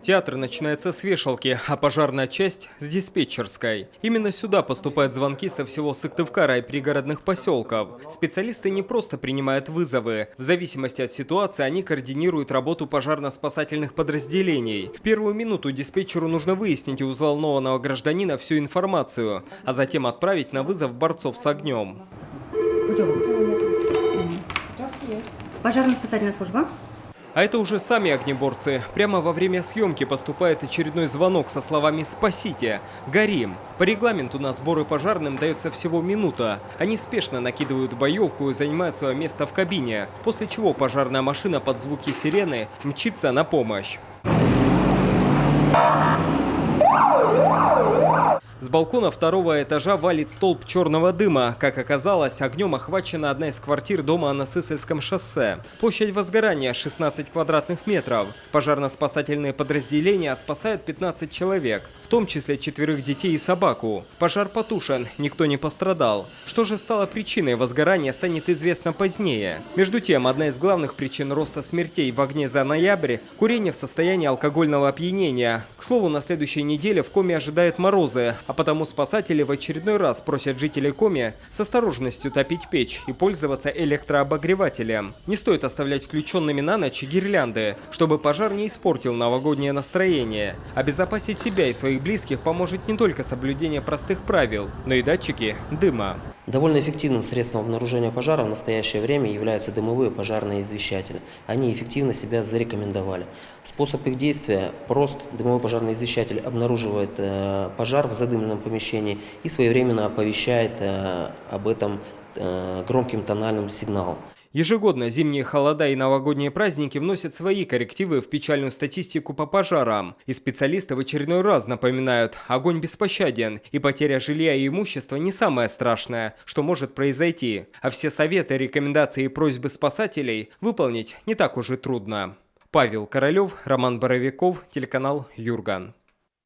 Театр начинается с вешалки, а пожарная часть – с диспетчерской. Именно сюда поступают звонки со всего Сыктывкара и пригородных поселков. Специалисты не просто принимают вызовы. В зависимости от ситуации они координируют работу пожарно-спасательных подразделений. В первую минуту диспетчеру нужно выяснить у взволнованного гражданина всю информацию, а затем отправить на вызов борцов с огнем. Пожарно-спасательная служба. А это уже сами огнеборцы. Прямо во время съемки поступает очередной звонок со словами «Спасите! Горим!». По регламенту на сборы пожарным дается всего минута. Они спешно накидывают боевку и занимают свое место в кабине, после чего пожарная машина под звуки сирены мчится на помощь. С балкона второго этажа валит столб черного дыма. Как оказалось, огнем охвачена одна из квартир дома на Сысольском шоссе. Площадь возгорания 16 квадратных метров. Пожарно-спасательные подразделения спасают 15 человек, в том числе 4 детей и собаку. Пожар потушен, никто не пострадал. Что же стало причиной возгорания, станет известно позднее. Между тем, одна из главных причин роста смертей в огне за ноябрь – курение в состоянии алкогольного опьянения. К слову, на следующей неделе в Коми ожидают морозы, а потому спасатели в очередной раз просят жителей Коми с осторожностью топить печь и пользоваться электрообогревателем. Не стоит оставлять включенными на ночь гирлянды, чтобы пожар не испортил новогоднее настроение. Обезопасить себя и своих близких поможет не только соблюдение простых правил, но и датчики дыма. Довольно эффективным средством обнаружения пожара в настоящее время являются дымовые пожарные извещатели. Они эффективно себя зарекомендовали. Способ их действия прост. Дымовой пожарный извещатель обнаруживает пожар в задымленном помещении и своевременно оповещает об этом громким тональным сигналом. Ежегодно зимние холода и новогодние праздники вносят свои коррективы в печальную статистику по пожарам. И специалисты в очередной раз напоминают, огонь беспощаден, и потеря жилья и имущества не самое страшное, что может произойти. А все советы, рекомендации и просьбы спасателей выполнить не так уж и трудно. Павел Королев, Роман Боровиков, телеканал Юрган.